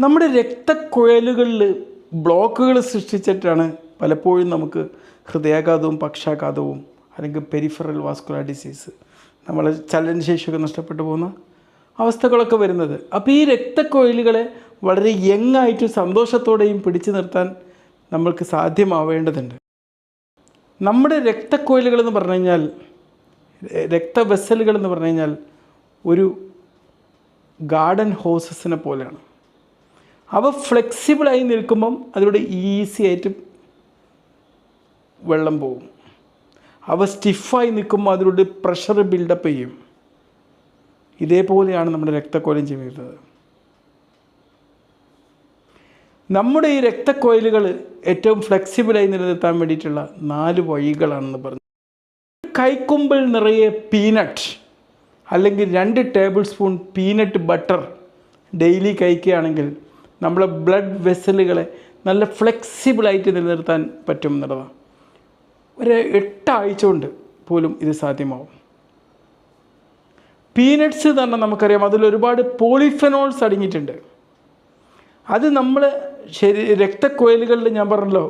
നമ്മുടെ രക്തക്കുഴലുകളിൽ ബ്ലോക്കുകൾ സൃഷ്ടിച്ചിട്ടാണ് പലപ്പോഴും നമുക്ക് ഹൃദയാഘാതവും പക്ഷാഘാതവും അല്ലെങ്കിൽ പെരിഫറൽ വാസ്കുലർ ഡിസീസ്, നമ്മളെ ചലനശേഷിയൊക്കെ നഷ്ടപ്പെട്ടു പോകുന്ന അവസ്ഥകളൊക്കെ വരുന്നത്. അപ്പോൾ ഈ രക്തക്കുഴലുകളെ വളരെ യങ്ങായിട്ട് സന്തോഷത്തോടെയും പിടിച്ചു നിർത്താൻ നമ്മൾക്ക് സാധ്യമാവേണ്ടതുണ്ട്. നമ്മുടെ രക്തക്കുഴലുകളെന്ന് പറഞ്ഞു കഴിഞ്ഞാൽ, രക്തവെസലുകളെന്ന് പറഞ്ഞു കഴിഞ്ഞാൽ ഒരു ഗാർഡൻ ഹോസസിനെ പോലെയാണ്. അവ ഫ്ലെക്സിബിളായി നിൽക്കുമ്പം അതിലൂടെ ഈസി ആയിട്ട് വെള്ളം പോകും. അവ സ്റ്റിഫായി നിൽക്കുമ്പോൾ അതിലൂടെ പ്രഷർ ബിൽഡപ്പ് ചെയ്യും. ഇതേപോലെയാണ് നമ്മുടെ രക്തക്കുഴലും ചെയ്യുന്നത്. നമ്മുടെ ഈ രക്തക്കുഴലുകൾ ഏറ്റവും ഫ്ലെക്സിബിളായി നിലനിർത്താൻ വേണ്ടിയിട്ടുള്ള 4 വഴികളാണെന്ന് പറഞ്ഞു. കൈക്കുമ്പിൾ നിറയെ പീനട്ട് അല്ലെങ്കിൽ 2 table spoon peanut butter daily കഴിക്കുകയാണെങ്കിൽ നമ്മളെ ബ്ലഡ് വെസലുകളെ നല്ല ഫ്ലെക്സിബിളായിട്ട് നിലനിർത്താൻ പറ്റും എന്നുള്ളതാണ്. ഒരു 8 ആഴ്ച കൊണ്ട് പോലും ഇത് സാധ്യമാവും. പീനട്ട്സ് എന്ന് പറഞ്ഞാൽ നമുക്കറിയാം, അതിലൊരുപാട് പോളിഫെനോൾസ് അടങ്ങിയിട്ടുണ്ട്. അത് നമ്മൾ രക്തക്കുഴലുകളിൽ ഞാൻ പറഞ്ഞല്ലോ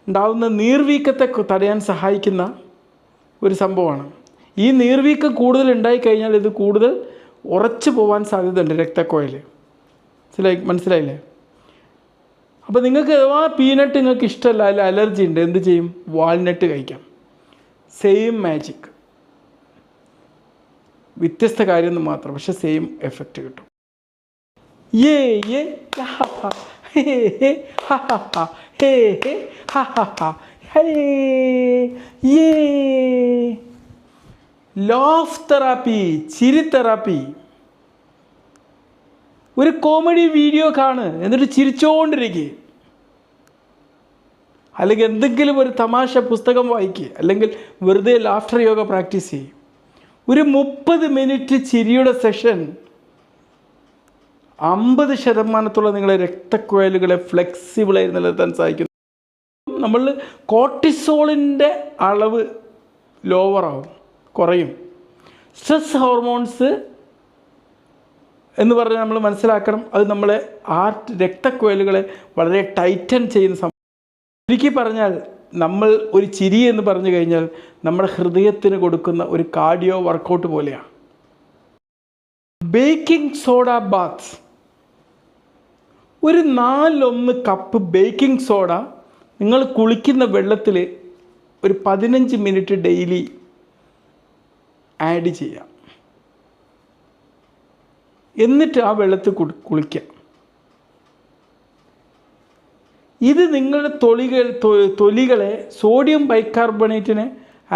ഉണ്ടാകുന്ന നീർവീക്കത്തെ തടയാൻ സഹായിക്കുന്ന ഒരു സംഭവമാണ്. ഈ നീർവീക്കം കൂടുതൽ ഉണ്ടായിക്കഴിഞ്ഞാൽ ഇത് കൂടുതൽ ഉറച്ചു പോകാൻ സാധ്യതയുണ്ട് രക്തക്കുഴൽ. മനസ്സിലായില്ലേ? അപ്പോൾ നിങ്ങൾക്ക് ആ പീനട്ട് നിങ്ങൾക്ക് ഇഷ്ടമല്ല, അതിൽ അലർജി ഉണ്ട്, എന്ത് ചെയ്യും? വാൾനട്ട് കഴിക്കാം. സെയിം മാജിക്, വ്യത്യസ്ത കാര്യമൊന്നും മാത്രം, പക്ഷെ സെയിം എഫക്റ്റ് കിട്ടും. ലാഫ് തെറാപ്പി, ചിരി തെറാപ്പി. ഒരു കോമഡി വീഡിയോ കാണ്, എന്നിട്ട് ചിരിച്ചുകൊണ്ടിരിക്കുക. അല്ലെങ്കിൽ എന്തെങ്കിലും ഒരു തമാശ പുസ്തകം വായിക്കുക, അല്ലെങ്കിൽ വെറുതെ ലാഫ്റ്റർ യോഗ പ്രാക്ടീസ് ചെയ്യും. ഒരു 30 മിനിറ്റ് ചിരിയുടെ സെഷൻ 50% നിങ്ങളെ രക്തക്കുഴലുകളെ ഫ്ലെക്സിബിളായി നിലനിർത്താൻ സഹായിക്കുന്നു. നമ്മൾ കോർട്ടിസോളിൻ്റെ അളവ് ലോവറാവും, കുറയും. സ്ട്രെസ് ഹോർമോൺസ് എന്ന് പറഞ്ഞാൽ നമ്മൾ മനസ്സിലാക്കണം, അത് നമ്മളെ രക്തക്കുഴലുകളെ വളരെ ടൈറ്റൻ ചെയ്യുന്ന സംഭവം. ചുരുക്കി പറഞ്ഞാൽ നമ്മൾ ഒരു ചിരി എന്ന് പറഞ്ഞു കഴിഞ്ഞാൽ നമ്മുടെ ഹൃദയത്തിന് കൊടുക്കുന്ന ഒരു കാർഡിയോ വർക്കൗട്ട് പോലെയാണ്. Baking soda bath. ഒരു 4-1 കപ്പ് ബേക്കിംഗ് സോഡ നിങ്ങൾ കുളിക്കുന്ന വെള്ളത്തിൽ ഒരു 15 മിനിറ്റ് ഡെയിലി ആഡ് ചെയ്യാം. എന്നിട്ട് ആ വെള്ളത്തിൽ കുളിക്കാം. ഇത് നിങ്ങളുടെ തൊലികളെ സോഡിയം ബൈകാർബണേറ്റിനെ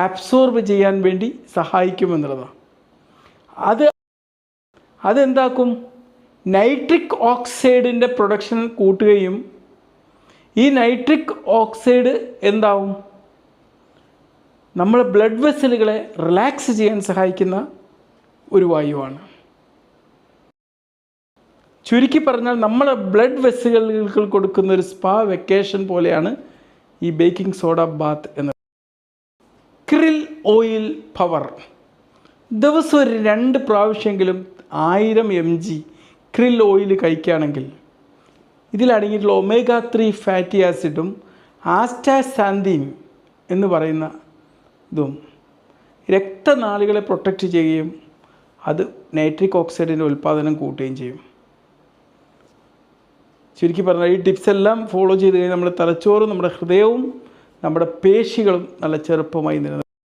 അബ്സോർബ് ചെയ്യാൻ വേണ്ടി സഹായിക്കുമെന്നുള്ളതാണ്. അതെന്താക്കും? നൈട്രിക് ഓക്സൈഡിൻ്റെ പ്രൊഡക്ഷൻ കൂട്ടുകയും ഈ നൈട്രിക് ഓക്സൈഡ് എന്താവും? നമ്മളെ ബ്ലഡ് വെസലുകളെ റിലാക്സ് ചെയ്യാൻ സഹായിക്കുന്ന ഒരു വായുവാണ്. ചുരുക്കി പറഞ്ഞാൽ നമ്മളെ ബ്ലഡ് വെസലുകൾക്ക് കൊടുക്കുന്ന ഒരു സ്പാ വെക്കേഷൻ പോലെയാണ് ഈ ബേക്കിംഗ് സോഡ ബാത്ത് എന്നത്. Krill oil power. ദിവസം ഒരു 2 പ്രാവശ്യമെങ്കിലും 1000 mg ക്രിൽ ഓയിൽ കഴിക്കുകയാണെങ്കിൽ ഇതിലടങ്ങിയിട്ടുള്ള omega-3 ഫാറ്റി ആസിഡും ആസ്റ്റാസാന്തിൻ എന്ന് പറയുന്ന ഇതും രക്തനാളികളെ പ്രൊട്ടക്റ്റ് ചെയ്യുകയും അത് നൈട്രിക് ഓക്സൈഡിൻ്റെ ഉൽപ്പാദനം കൂട്ടുകയും ചെയ്യും. ചുരുക്കി പറഞ്ഞാൽ ഈ ടിപ്സ് എല്ലാം ഫോളോ ചെയ്ത് കഴിഞ്ഞാൽ നമ്മുടെ തലച്ചോറും നമ്മുടെ ഹൃദയവും നമ്മുടെ പേശികളും നല്ല ചെറുപ്പമായി നിലനിർത്തും.